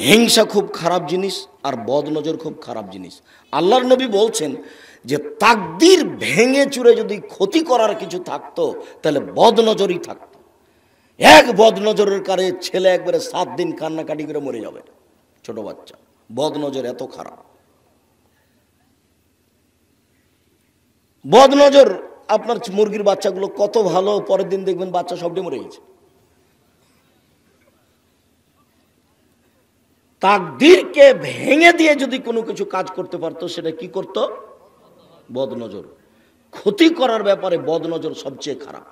হিংসা খুব খারাপ জিনিস আর বদনজর খুব খারাপ জিনিস। আল্লাহর নবী বলছেন যে তাকদীর ভেঙে চুরে যদি ক্ষতি করার কিছু থাকতো তাহলে বদনজরই থাকতো। এক বদনজরের কারে ছেলে একবারে 7 দিন কান্নাকাটি করে মরে যাবে, ছোট বাচ্চা। বদনজর এত খারাপ। বদনজর, আপনার মুরগির বাচ্চাগুলো কত ভালো, পরের দিন দেখবেন বাচ্চা সবটি মরে গেছে। তাকদীরকে ভেঙে দিয়ে যদি কোনো কিছু কাজ করতে পারতো সেটা কি করত? বদনজর। ক্ষতি করার ব্যাপারে বদনজর সবচেয়ে খারাপ।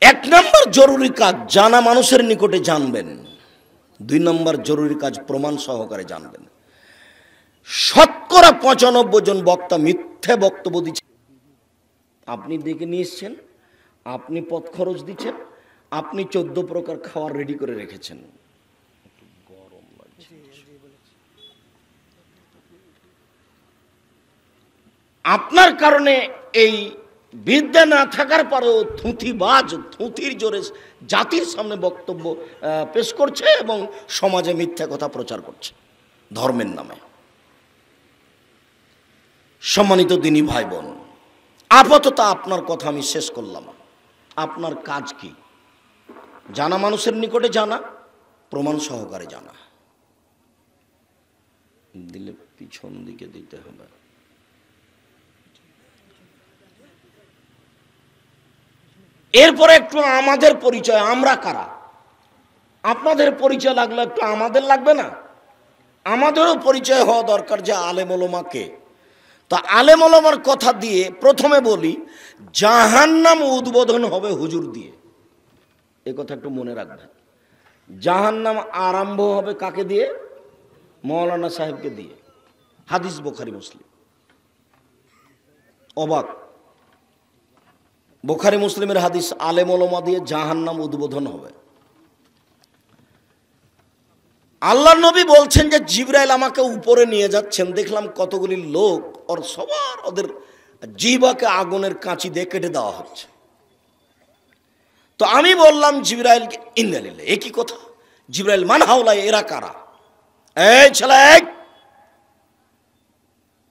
1 নম্বর জরুরি কাজ জানা মানুষের নিকটে জানবেন। 2 নম্বর জরুরি কাজ প্রমাণ সহকারে জানবেন। শতকরা 95 জন বক্তা মিথ্যে বক্তব্য দিচ্ছে। আপনি ডেকে নিয়ে এসছেন, আপনি পথ খরচ দিচ্ছেন, আপনি 14 প্রকার খাবার রেডি করে রেখেছেন। গরম লাগছে। আপনার কারণে এই বিদ্যা না থাকার পরেও থুথিবাজ থুথির জোরে জাতির সামনে বক্তব্য পেশ করছে এবং সমাজে মিথ্যা কথা প্রচার করছে ধর্মের নামে। সম্মানিত দিনী ভাই বোন, আপাতত আপনার কথা আমি শেষ করলাম। আপনার কাজ কি? জানা মানুষের নিকটে জানা, প্রমাণ সহকারে জানা। দিলে পিছন দিকে দিতে হবে। এরপরে একটু আমাদের পরিচয়, আমরা কারা। আপনাদের পরিচয় লাগলে একটু আমাদের লাগবে না? আমাদেরও পরিচয় হওয়া দরকার যে আলেম ওলামাকে। তা আলেম ওলামার কথা দিয়ে প্রথমে বলি, জাহান্নাম উদ্বোধন হবে হুজুর দিয়ে। এ কথা একটু মনে রাখবেন। জাহান্নাম আরম্ভ হবে কাকে দিয়ে? মৌলানা সাহেবকে দিয়ে। হাদিস বুখারী মুসলিম। অবাক, বুখারী মুসলিমের হাদিস, আলেম ওলামা দিয়ে জাহান্নাম উদ্বোধন হবে। আল্লাহর নবী বলছেন যে জিবরাইল আমাকে উপরে নিয়ে যাচ্ছেন, দেখলাম কতগুলি লোক ওর সবার ওদের জিহ্বাকে আগুনের কাঁচি দিয়ে কেটে দেওয়া হচ্ছে। তো আমি বললাম জিবরাইলকে, ইন্না লিল্লাহি, এ কি কথা? জিবরাইল, মান হাওলা, এরা কারা? এই ছেলে,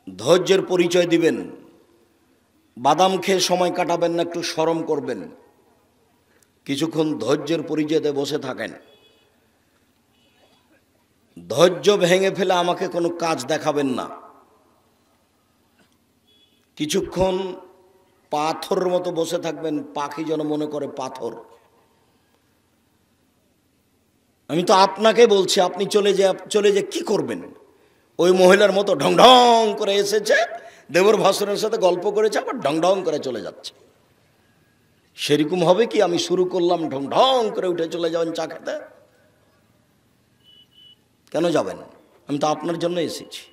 ধৈর্যের পরিচয় দিবেন। বাদাম খেয়ে সময় কাটাবেন না, একটু শরম করবেন। কিছুক্ষণ ধৈর্যের পরিচয় দিয়ে বসে থাকেন। ধৈর্য ভেঙে ফেলে আমাকে কোনো কাজ দেখাবেন না। কিছুক্ষণ পাথরের মতো বসে থাকবেন, পাখি যেন মনে করে পাথর। আমি তো আপনাকে বলছি, আপনি চলে যে কি করবেন? ওই মহিলার মতো ঢং ঢং করে এসেছে, দেবর ভাসুরের সাথে গল্প করেছে, আবার ঢং ঢং করে চলে যাচ্ছে। সেরকম হবে কি? আমি শুরু করলাম, ঢং ঢং করে উঠে চলে যাবেন চা খেতে? কেন যাবেন? আমি তো আপনার জন্য এসেছি।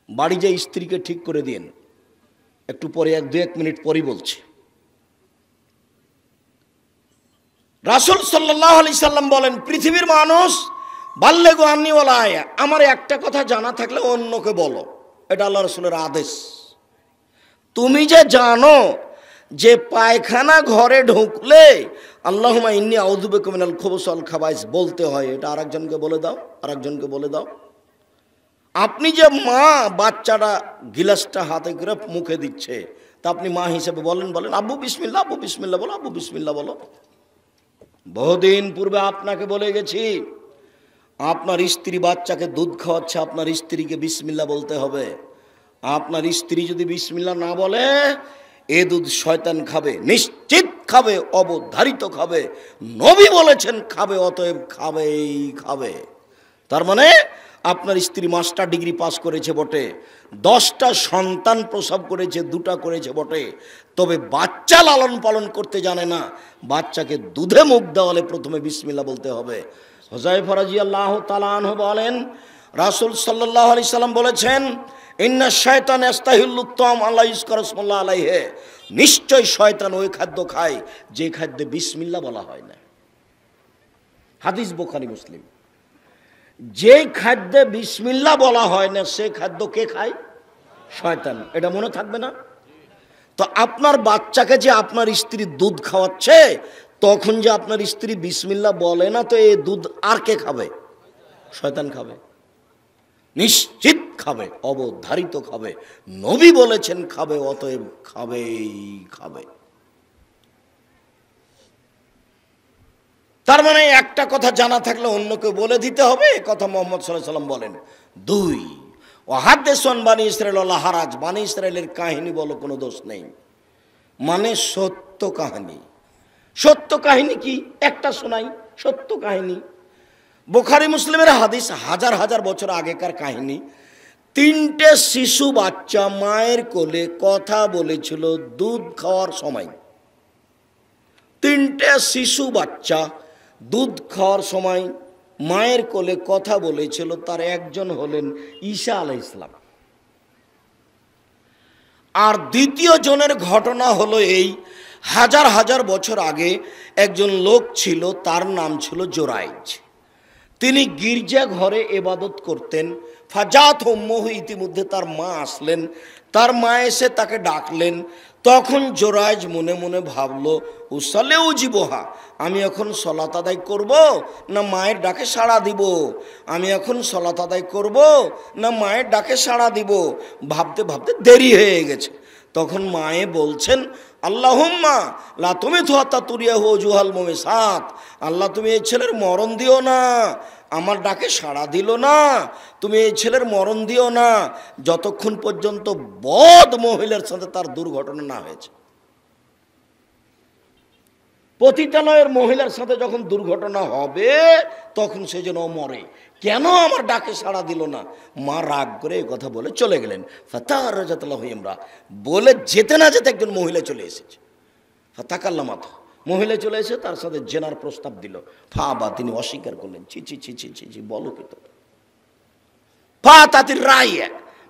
বাড়ি যে স্ত্রীকে ঠিক করে দিন, একটু পরে 1-2 মিনিট পরই বলছি। রাসূল সাল্লাল্লাহু আলাইহি সাল্লাম বলেন, পৃথিবীর মানুষ বাল্লেগু আন্নী ওয়ালা আয়া, আমার একটা কথা জানা থাকলে অন্যকে বলো। এটা আল্লাহ রাসূলের আদেশ। তুমি যে জানো যে পায়খানা ঘরে ঢুকলে আল্লাহুম্মা ইন্নী আউযু বিকা মিনাল খুবুসি ওয়াল খাবাইস বলতে হয়, এটা আরেকজনকে বলে দাও, আরেকজনকে বলে দাও। আপনি যে মা, বাচ্চাটা গিলাসটা হাতে করে মুখে দিচ্ছে, তা আপনি মা হিসেবে বলেন আব্বু বিসমিল্লাহ, আব্বু বিসমিল্লাহ বলো, আব্বু বিসমিল্লাহ বলো। বহুদিন পূর্বে আপনাকে বলে গেছি, আপনার স্ত্রী বাচ্চাকে দুধ খাওয়াচ্ছে, আপনার স্ত্রীকে বিসমিল্লাহ বলতে হবে। আপনার স্ত্রী যদি বিসমিল্লাহ না বলে, এ দুধ শয়তান খাবে, নিশ্চিত খাবে, অবধারিত খাবে। নবী বলেছেন খাবে, অতএব খাবেই খাবে। তার মানে আপনার স্ত্রী মাস্টার ডিগ্রি পাস করেছে বটে, 10টা সন্তান প্রসব করেছে, 2টা করেছে বটে, তবে বাচ্চা লালন পালন করতে জানে না। বাচ্চাকে দুধে মুখ দেওয়ালে প্রথমে বিসমিল্লাহ বলতে হবে। হুযায়ফা রাদিয়াল্লাহু তাআলা আনহু বলেন, রাসূল সাল্লাল্লাহু আলাইহি সাল্লাম বলেছেন, ইন্না শায়তান ইস্তাহিল্লু তাম আল্লাহ ইযকারা ইসমুল্লাহ আলাইহি, নিশ্চয় শয়তান ওই খাদ্য খায় যে খাদ্যে বিসমিল্লাহ বলা হয় না। হাদিস বুখারী মুসলিম। যে খাদ্যে বিসমিল্লাহ বলা হয় না সে খাদ্য কে খায়? শয়তান। এটা মনে থাকবে না? তো আপনার বাচ্চাকে যে আপনার স্ত্রী দুধ খাওয়াচ্ছে, তখন যে আপনার স্ত্রী বিসমিল্লাহ বলে না, তো এই দুধ আর কে খাবে? শয়তান খাবে, নিশ্চিত খাবে, অবধারিত খাবে। নবী বলেছেন খাবে, অতএব খাবেই খাবে। তার মানে একটা কথা জানা থাকলে অন্যকে বলে দিতে হবে, এ কথা মুহাম্মদ সাল্লাল্লাহু আলাইহি ওয়াসাল্লাম বলেন। দুই, ওয়াহাদ্দিসুন বানি ইসরাঈল ওয়ালা হারাজ, বানি ইসরাঈলের কাহিনী বলো, কোনো দোষ নেই। মানে সত্য কাহিনী। সত্য কাহিনী কি? একটা শোনাই, সত্য কাহিনী। বুখারী মুসলিমের হাদিস, হাজার হাজার বছর আগেকার কাহিনী। 3টে শিশু বাচ্চা মায়ের কোলে কথা বলেছিল দুধ খাওয়ার সময়। 3টে শিশু বাচ্চা দুধ খাওয়ার সময় মায়ের কোলে কথা বলেছিল। তার একজন হলেন ঈসা আলাইহিস সালাম। আর দ্বিতীয় জনের ঘটনা হলো এই, হাজার হাজার বছর আগে একজন লোক ছিল, তার নাম ছিল জোরাইজ। তিনি গির্জা ঘরে ইবাদত করতেন। ফাজাত উম্মুহু, ইতিমধ্যে তার মা আসলেন। তার মা এসে তাকে ডাকলেন। তখন জোরাইজ মনে মনে ভাবলো, উসালে উজিবহা, আমি এখন সলাত আদায় করব না মায়ের ডাকে সাড়া দিব? আমি এখন সলাত আদায় করব না মায়ের ডাকে সাড়া দিব? ভাবতে ভাবতে দেরি হয়ে গেছে। তখন মায়ে বলছেন, আল্লাহুম্মা লা তুমিতহু হাত্তা তুরিয়াহু ওজুহাল মুমিসাত, আল্লাহ তুমি এই ছেলের মরণ দিও না। আমার ডাকে সাড়া দিল না, তুমি এই ছেলের মরণ দিও না যতক্ষণ পর্যন্ত বদ মহিলার সাথে তার দুর্ঘটনা না হয়েছে। পতিতালয়ের মহিলার সাথে যখন দুর্ঘটনা হবে তখন সে যেন মরে। কেন আমার ডাকে সাড়া দিল না? মা রাগ করে এই কথা বলে চলে গেলেন। ফাতারাজাতুল্লাহু ইমরা, বলে যেতে না যেতে একজন মহিলা চলে এসেছে। ফাতাকাল্লামাত, মহিলা চলে এসে তার সাথে জেনার প্রস্তাব দিল। বা তিনি অস্বীকার করলেন, ছি ছি ছি ছি ছি ছি, বলো কি তো। তাতির রায়,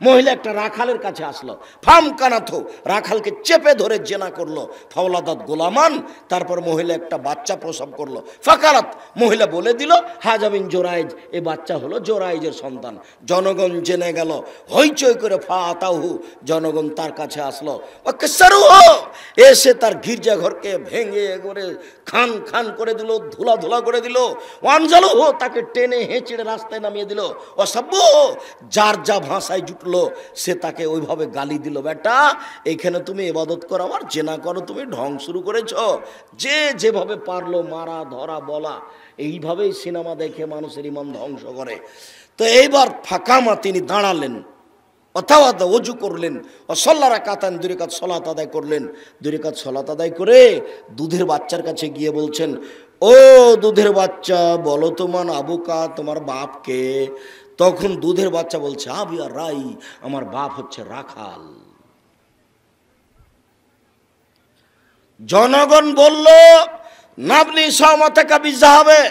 মহিলা একটা রাখালের কাছে আসলো। ফাম কানাথো, রাখালকে চেপে ধরে জেনা করলো। ফাওলাদাত গোলামান, তারপর মহিলা একটা বাচ্চা প্রসব করলো। ফাকারাত, মহিলা বলে দিল, হাজাবিন জোরাইজ, এই বাচ্চা হলো জোরাইজের সন্তান। জনগণ জেনে গেল, হইচই করে ফাতাহু, জনগণ তার কাছে আসলো। এসে তার গির্জাঘরকে ভেঙে করে খান খান করে দিল, ধুলা ধুলা করে দিল। ওয়ানজালু, তাকে টেনে হেঁচড়ে রাস্তায় নামিয়ে দিল। অসভ্য, যার যা ভাষায় জুটলো সে তাকে ওইভাবে গালি দিল। বেটা, এইখানে তুমি ইবাদত করো আর জেনা করো, তুমি ঢং শুরু করেছ। যে যেভাবে পারলো মারা ধরা বলা, এইভাবেই সিনেমা দেখে মানুষের ইমান ধ্বংস করে। তো এইবার ফাকামা, তিনি দাঁড়ালেন, অথবা ওযু করলেন, অসল্লা রাকাতান, 2 রাকাত সালাত আদায় করলেন। 2 রাকাত সালাত আদায় করে দুধের বাচ্চার কাছে গিয়ে বলছেন, ও দুধের বাচ্চা, বলো তোমার আবুকা, তোমার বাপকে? তখন দুধের বাচ্চা বলছে, আবিয়া রাই, আমার বাপ হচ্ছে রাখাল। জনগণ বলল, নাবনি সামাতাকা বিজাহাবে,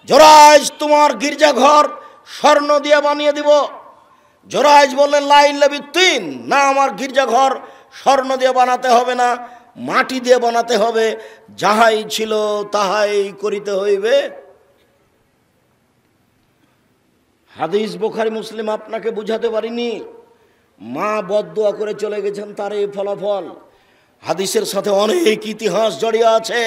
জোরাইজ তোমার গির্জাঘর স্বর্ণ দিয়ে বানিয়ে দিব। জোরাইজ বললেন, লা ইল্লা বিত্তিন, না, আমার গির্জাঘর স্বর্ণ দিয়ে বানাতে হবে না, মাটি দিয়ে বানাতে হবে। যাহাই ছিল তাহাই করিতে হইবে। হাদিস বুখারী মুসলিম, আপনাকে বুঝাতে পারিনি। মা বদদুয়া করে চলে গেছেন, তার এই ফলাফল। হাদিসের সাথে অনেক ইতিহাস জড়িয়ে আছে।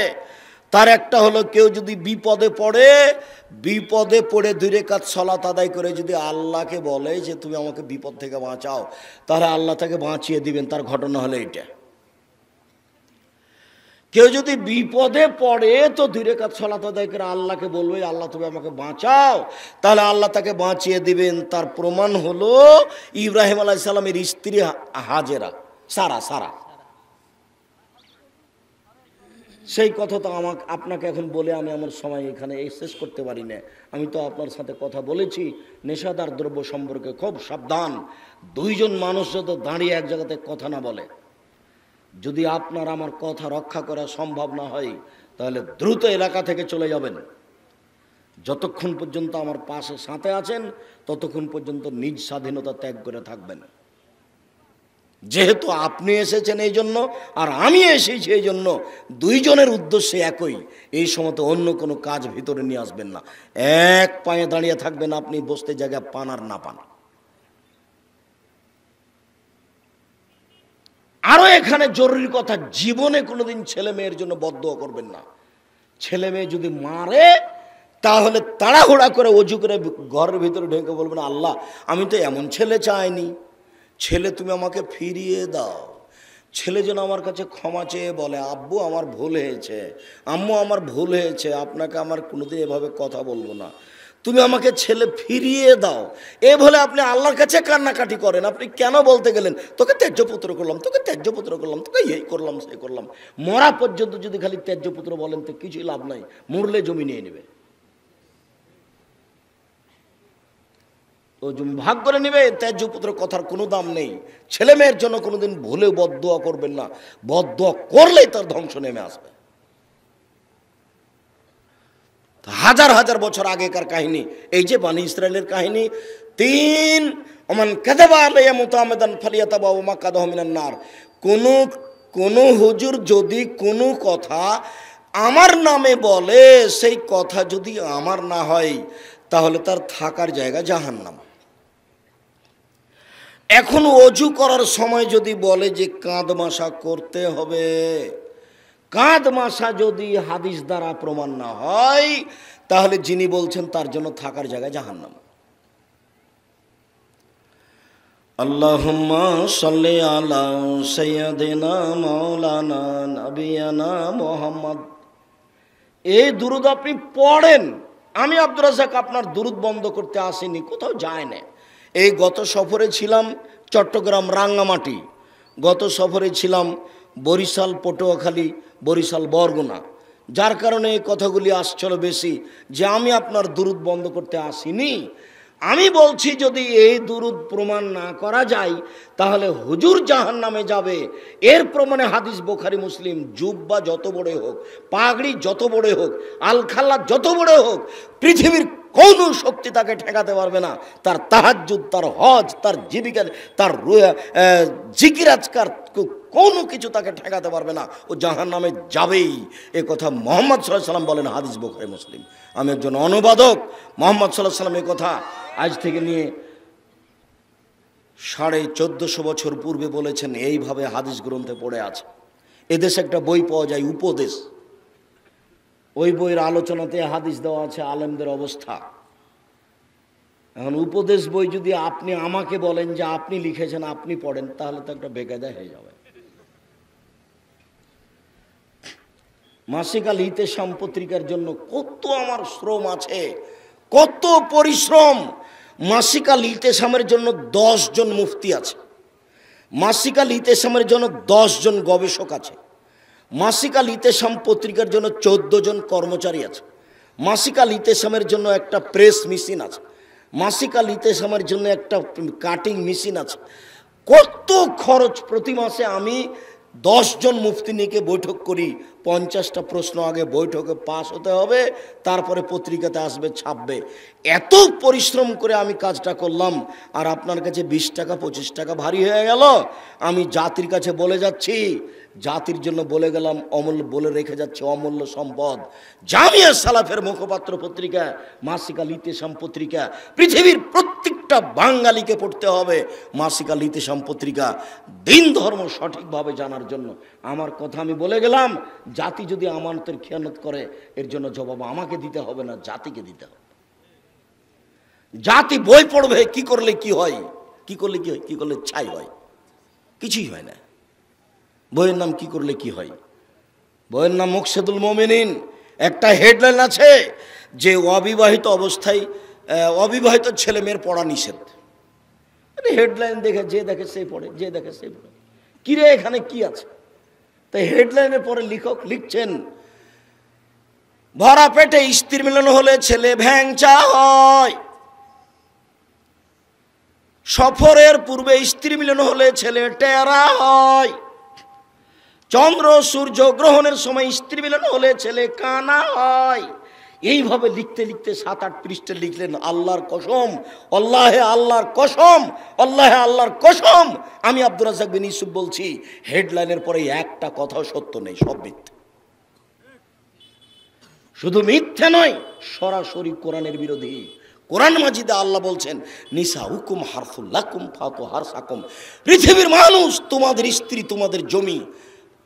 তার একটা হলো, কেউ যদি বিপদে পড়ে 2 রাকাত সালাত আদায় করে যদি আল্লাহকে বলে যে তুমি আমাকে বিপদ থেকে বাঁচাও, তাহলে আল্লাহ তাকে বাঁচিয়ে দিবেন। তার ঘটনা হলো এইটা। কেউ যদি বিপদে পড়ে তো 2 রাকাত সালাত আদায় করে আল্লাহকে বলবে, আল্লাহ তুমি আমাকে বাঁচাও, তাহলে আল্লাহ তাকে বাঁচিয়ে দিবেন। তার প্রমাণ হলো ইব্রাহিম আলাইহিস সালামের স্ত্রী হাজেরা, সারা। সেই কথা তো আপনাকে এখন বলে আমি আমার সময় এখানে শেষ করতে পারি না। আমি তো আপনার সাথে কথা বলেছি নেশাদার দ্রব্য সম্পর্কে, খুব সাবধান। 2 জন মানুষ যত দাঁড়িয়ে এক জায়গাতে কথা না বলে, যদি আপনার আমার কথা রক্ষা করা সম্ভব না হয়, তাহলে দ্রুত এলাকা থেকে চলে যাবেন। যতক্ষণ পর্যন্ত আমার পাশে সাথে আছেন ততক্ষণ পর্যন্ত নিজ স্বাধীনতা ত্যাগ করে থাকবেন। যেহেতু আপনি এসেছেন এই জন্য, আর আমি এসেছি এই জন্য, 2 জনের উদ্দেশ্য একই। এই সময় তো অন্য কোনো কাজ ভিতরে নিয়ে আসবেন না। এক পায়ে দাঁড়িয়ে থাকবেন, আপনি বসতে জায়গা পান আর না পান। আরো এখানে জরুরি কথা, জীবনে কোনোদিন ছেলে মেয়ের জন্য বদদুয়া করবেন না। ছেলে মেয়ে যদি মারে তাহলে তাড়াহুড়া করে অজু করে ঘরের ভিতরে ঢেকে বলবেন, আল্লাহ আমি তো এমন ছেলে চাইনি, ছেলে তুমি আমাকে ফিরিয়ে দাও। ছেলে যেন আমার কাছে ক্ষমা চেয়ে বলে, আব্বু আমার ভুল হয়েছে, আম্মু আমার ভুল হয়েছে, আপনাকে আমার কোনোদিন এভাবে কথা বলবো না, তুমি আমাকে ছেলে ফিরিয়ে দাও। এ বলে আপনি আল্লাহর কাছে কান্নাকাটি করেন। আপনি কেন বলতে গেলেন তোকে ত্যায্যপুত্র করলাম, তোকে ত্যায্যপুত্র করলাম, তোকে এই করলাম সেই করলাম। মরা পর্যন্ত যদি খালি ত্যায্যপুত্র বলেন তো কিছুই লাভ নাই, মরলে জমি নিয়ে নেবে, ও জমি ভাগ করে নেবে। ত্যায্যপুত্র কথার কোনো দাম নেই। ছেলে মেয়ের জন্য কোনোদিন ভুলেও বদদোয়া করবেন না, বদদোয়া করলেই তার ধ্বংস নেমে আসবে। হাজার হাজার বছর আগেকার কাহিনী, এই যে বানি ইসরায়েলের কাহিনী। তিন ওমান কাযাবা আলাইয়া মুতাআম্মিদান ফালিয়াতাবাউ মাকআদাহু মিনান নার। কোন হুজুর যদি কোনো কথা আমার নামে বলে, সেই কথা যদি আমার না হয় তাহলে তার থাকার জায়গা জাহান্নাম। এখন অজু করার সময় যদি বলে যে কাঁধ মাসা করতে হবে, কাঁধ মাসা যদি হাদিস দ্বারা প্রমাণ না হয় তাহলে যিনি বলছেন তার জন্য থাকার জায়গা জাহান্নাম। আল্লাহুম্মা সাল্লি আলা সাইয়্যিদিনা মাওলানা নবিয়ানা মুহাম্মদ। এই দুরূদ আপনি পড়েন। আমি আব্দুর রাজ্জাক আপনার দুরূদ বন্ধ করতে আসিনি, কোথাও যায় না। এই গত সফরে ছিলাম চট্টগ্রাম রাঙ্গামাটি, গত সফরে ছিলাম বরিশাল পটুয়াখালী, বরিশাল বরগুনা, যার কারণে এই কথাগুলি আসছিল বেশি, যে আমি আপনার দুরূদ বন্ধ করতে আসিনি। আমি বলছি যদি এই দুরূদ প্রমাণ না করা যায় তাহলে হুজুর জাহান্নামে যাবে। এর প্রমাণে হাদিস বুখারী মুসলিম। জুব্বা যত বড় হোক, পাগড়ি যত বড় হোক, আলখাল্লা যত বড় হোক, পৃথিবীর কোনো শক্তি তাকে ঠেকাতে পারবে না। তার তাহাজ্জুদ, তার হজ, তার জীবিকা, তার জিকির আজকার কোনো কিছু তাকে ঠেকাতে পারবে না। ও জাহান্নামে যাবেই। এ কথা মুহাম্মদ সাল্লাল্লাহু আলাইহি ওয়াসাল্লাম বলেন, হাদিস বুখারী মুসলিম। আমি একজন অনুবাদক। মুহাম্মদ সাল্লাল্লাহু আলাইহি ওয়াসাল্লাম এ কথা আজ থেকে নিয়ে 1450 বছর পূর্বে বলেছেন। এইভাবে হাদিস গ্রন্থে পড়ে আছে। এদেশে একটা বই পাওয়া যায়, উপদেশ। ওই বইয়ের আলোচনাতে হাদিস দেওয়া আছে আলেমদের অবস্থা। এখন উপদেশ বই যদি আপনি আমাকে বলেন যে আপনি লিখেছেন, আপনি পড়েন, তাহলে তো একটা বেকায়দা হয়ে যাবে। মাসিক আল ইতেশাম পত্রিকার জন্য কত আমার শ্রম আছে, কত পরিশ্রম। মাসিক আল ইতেশামের জন্য 10 জন মুফতি আছে, মাসিক আল ইতেশামের জন্য 10 জন গবেষক আছে, মাসিক আল ইতেশাম পত্রিকার জন্য 14 জন কর্মচারী আছে, মাসিক আল ইতেশামের জন্য একটা প্রেস মেশিন আছে, মাসিক আল ইতেশামের জন্য একটা কাটিং মেশিন আছে। কত খরচ প্রতি মাসে। আমি 10 জন মুফতি নিয়ে বৈঠক করি। 50টা প্রশ্ন আগে বৈঠকে পাস হতে হবে, তারপরে পত্রিকাতে আসবে, ছাপবে। এত পরিশ্রম করে আমি কাজটা করলাম, আর আপনার কাছে 20 টাকা 25 টাকা ভারী হয়ে গেল। আমি জাতির কাছে বলে যাচ্ছি, জাতির জন্য বলে গেলাম, অমূল্য বলে রেখে যাচ্ছে অমূল্য সম্পদ। জামিয়া সালাফের মুখপাত্র পত্রিকা মাসিক আল ইতেশাম পত্রিকা। পৃথিবীর প্রত্যেকটা বাঙালিকে পড়তে হবে মাসিক আল ইতেশাম পত্রিকা, দিন ধর্ম সঠিকভাবে জানার জন্য। আমার কথা আমি বলে গেলাম। জাতি যদি আমানতের খেয়ানত করে, এর জন্য জবাব আমাকে দিতে হবে না, জাতিকে দিতে হবে। জাতি বই পড়বে, কি করলে কি হয়, কি করলে কি হয়, কি করলে ছাই হয়, কিছুই হয় না। বইয়ের নাম কি করলে কি হয়, বইয়ের নাম মুকশেদুল মুমিনিন। একটা হেডলাইন আছে যে অবিবাহিত অবস্থায় অবিবাহিত ছেলে মেয়ের পড়া নিষেধ। হেডলাইন দেখে যে দেখে সেই পড়ে, যে দেখে সেই পড়ে। কিরে এখানে কি আছে? তাই হেডলাইনের পরে লেখক লিখছেন, ভরা পেটে স্ত্রী মিলন হলে ছেলে ভ্যাংচা হয়, সফরের পূর্বে স্ত্রী মিলন হলে ছেলে টেরা হয়, চন্দ্র সূর্য গ্রহণের সময় স্ত্রী মিলন হলে ছেলে কানা হয়। এইভাবে লিখতে লিখতে 7-8 পৃষ্ঠা লিখলেন। আল্লাহর কসম, আল্লাহে আল্লাহর কসম, আল্লাহে আল্লাহর কসম, আমি আব্দুর রাজ্জাক বিন ইউসুফ বলছি, হেডলাইনের পরে একটা কথাও সত্য নেই, সব মিথ্যা। শুধু মিথ্যা নয়, সরাসরি কোরআনের বিরোধী। কোরআন মাজিদে আল্লাহ বলছেন, নিসাউকুম হারসুল লাকুম ফাতু হারসাকুম। পৃথিবীর মানুষ তোমাদের স্ত্রী, তোমাদের জমি,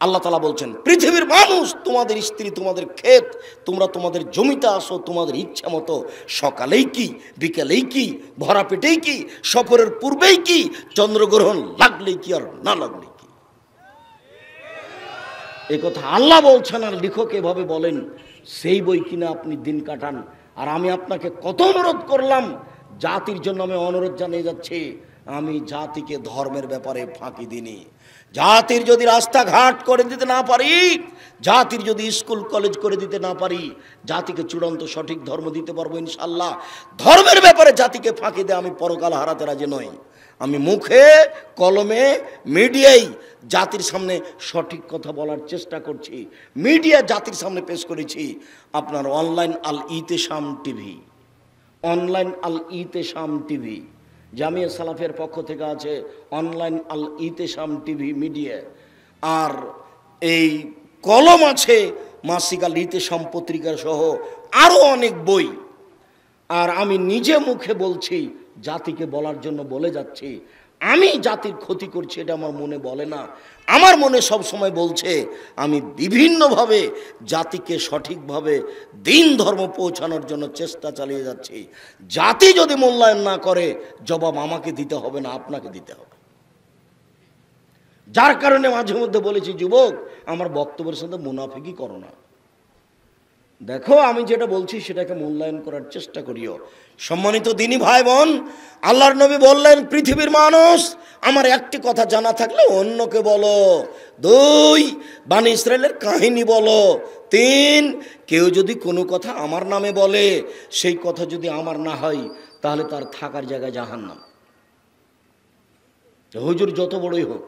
আল্লাহ তাআলা বলছেন, পৃথিবীর মানুষ, তোমাদের স্ত্রী, তোমাদের ক্ষেত, তোমরা তোমাদের জমিতে আসো তোমাদের ইচ্ছা মতো, সকালেই কি, বিকেলেই কি, ভরা পেটেই কি, সফরের পূর্বেই কি, চন্দ্রগ্রহণ লাগলেই কি আর না লাগলেই কি। এই কথা আল্লাহ বলছেন, আর লেখক এভাবে বলেন, সেই বই কিনা আপনি দিন কাটান। আর আমি আপনাকে কত অনুরোধ করলাম, জাতির জন্য আমি অনুরোধ জানিয়ে যাচ্ছি, আমি জাতিকে ধর্মের ব্যাপারে ফাঁকি দিইনি। জাতির যদি রাস্তাঘাট করে দিতে না পারি, জাতির যদি স্কুল কলেজ করে দিতে না পারি, জাতিকে চূড়ান্ত সঠিক ধর্ম দিতে পারবো ইনশাআল্লাহ। ধর্মের ব্যাপারে জাতিকে ফাঁকি দিয়ে আমি পরকাল হারাতে রাজি নই। আমি মুখে কলমে মিডিয়ায় জাতির সামনে সঠিক কথা বলার চেষ্টা করছি, মিডিয়া জাতির সামনে পেশ করেছি। আপনার অনলাইন আল ইতেশাম টিভি, অনলাইন আল ইতেশাম টিভি, জামিয়া সালাফের পক্ষ থেকে আছে অনলাইন আল ইতেশাম টিভি মিডিয়া। আর এই কলম আছে মাসিক আল ইতেশাম পত্রিকা সহ আরও অনেক বই। আর আমি নিজে মুখে বলছি, জাতিকে বলার জন্য বলে যাচ্ছি, আমি জাতির ক্ষতি করছি এটা আমার মনে বলে না, আমার মনে সব সময় বলছে আমি বিভিন্নভাবে জাতিকে সঠিকভাবে দিন ধর্ম পৌঁছানোর জন্য চেষ্টা চালিয়ে যাচ্ছি। জাতি যদি মূল্যায়ন না করে, জবাব আমাকে দিতে হবে না, আপনাকে দিতে হবে। যার কারণে মাঝে মধ্যে বলেছি, যুবক, আমার বক্তব্যের সাথে মুনাফিকি করো না। দেখো, আমি যেটা বলছি সেটাকে মূল্যায়ন করার চেষ্টা করিও। সম্মানিত দিনী ভাই বোন, আল্লাহর নবী বললেন, পৃথিবীর মানুষ, আমার একটি কথা জানা থাকলে অন্যকে বলো। 2, বানি ইসরায়েলের কাহিনী বলো। 3, কেউ যদি কোনো কথা আমার নামে বলে, সেই কথা যদি আমার না হয়, তাহলে তার থাকার জায়গা জাহান্নাম। হুজুর যত বড়ই হোক,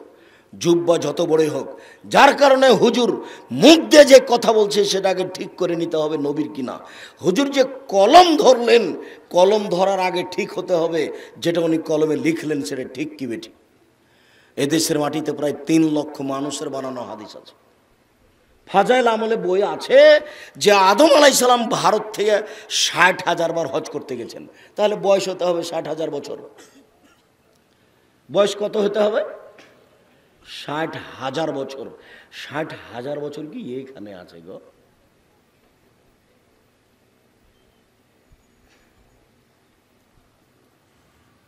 জুব্বা যত বড়ই হোক, যার কারণে হুজুর মুখ দিয়ে যে কথা বলছে সেটাকে ঠিক করে নিতে হবে নবীর কিনা। হুজুর যে কলম ধরলেন, কলম ধরার আগে ঠিক হতে হবে যেটা উনি কলমে লিখলেন সেটা ঠিক কি বেঠিক। এদেশের মাটিতে প্রায় 3 লক্ষ মানুষের বানানো হাদিস আছে। ফাজাইল আমলে বই আছে যে আদম আলাইহিস সালাম ভারত থেকে 60,000 বার হজ করতে গেছেন। তাহলে বয়স হতে হবে 60,000 বছর। বয়স কত হতে হবে? 60,000 বছর। 60,000 বছর কি এখানে আছে গো?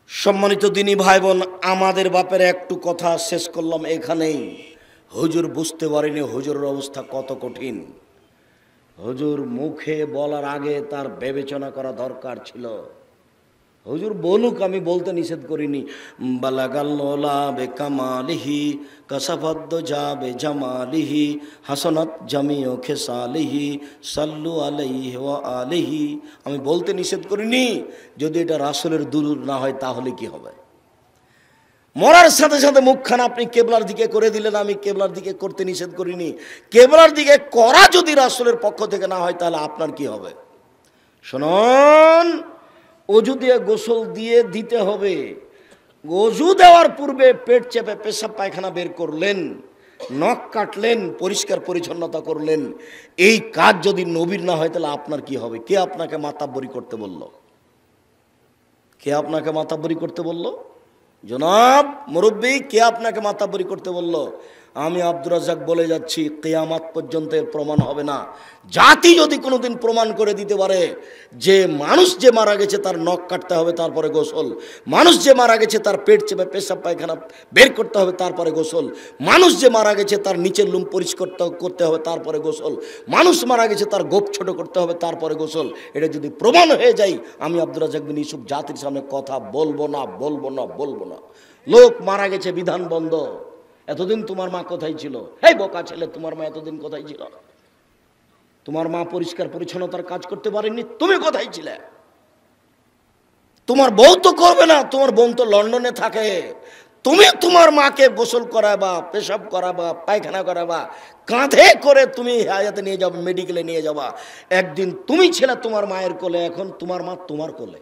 সম্মানিত দিনী ভাই বোন, আমাদের বাপের একটু কথা শেষ করলাম এখানেই। হুজুর বুঝতে পারেনি হুজুরের অবস্থা কত কঠিন। হুজুর মুখে বলার আগে তার বিবেচনা করা দরকার ছিল। হুজুর বলুক, আমি বলতে নিষেধ করিনি। বালাগাল্লা বে কামালিহি কাসাফাদ্দ যাবে জামালিহি হাসানাত জামিও খেসালিহি সাল্লু আলাইহি ওয়া আলিহি। আমি বলতে নিষেধ করিনি। যদি এটা রাসূলের দুরূদ না হয় তাহলে কি হবে? মরার সাথে সাথে মুখখানা আপনি কেবলার দিকে করে দিলেন, আমি কেবলার দিকে করতে নিষেধ করিনি। কেবলার দিকে করা যদি রাসূলের পক্ষ থেকে না হয় তাহলে আপনার কি হবে? শুনুন, অজু দিয়ে গোসল দিয়ে দিতে হবে। অজু দেওয়ার পূর্বে পেট চেপে পেশাব পায়খানা বের করলেন, নখ কাটলেন, পরিষ্কার পরিচ্ছন্নতা করলেন। এই কাজ যদি নবীর না হয় তাহলে আপনার কি হবে? কে আপনাকে মাতাব্বরি করতে বলল? কে আপনাকে মাতাব্বরি করতে বলল? জনাব মুরব্বী, কে আপনাকে মাতাব্বরি করতে বলল? আমি আব্দুর রাজ্জাক বলে যাচ্ছি, কিয়ামত পর্যন্ত এর প্রমাণ হবে না। জাতি যদি কোনোদিন প্রমাণ করে দিতে পারে যে মানুষ যে মারা গেছে তার নখ কাটতে হবে তারপরে গোসল, মানুষ যে মারা গেছে তার পেট চেপে পেশাব পায়খানা বের করতে হবে তারপরে গোসল, মানুষ যে মারা গেছে তার নিচের লুম পরিষ্কার করতে হবে তারপরে গোসল, মানুষ মারা গেছে তার গোপ ছোট করতে হবে তারপরে গোসল, এটা যদি প্রমাণ হয়ে যায়, আমি আব্দুর রাজ্জাক বিন ইউসুফ জাতির সামনে কথা বলবো না, বলবো না, বলবো না। লোক মারা গেছে, বিধান বন্ধ। এতদিন তোমার মা কোথায় ছিল? এই বোকা ছেলে, তোমার মা এতদিন কোথায় ছিল? তোমার মা পরিষ্কার পরিচ্ছন্নতার কাজ করতে পারেনি, তুমি কোথায় ছিলে? তোমার বউ তো করবে না, তোমার বোন তো লন্ডনে থাকে। তুমি তোমার মাকে গোসল করাবা, পেশাব করাবা, পায়খানা করাবা, কাঁধে করে তুমি হায়াতে নিয়ে যাবে, মেডিকেলে নিয়ে যাবা। একদিন তুমি ছিলে তোমার মায়ের কোলে, এখন তোমার মা তোমার কোলে।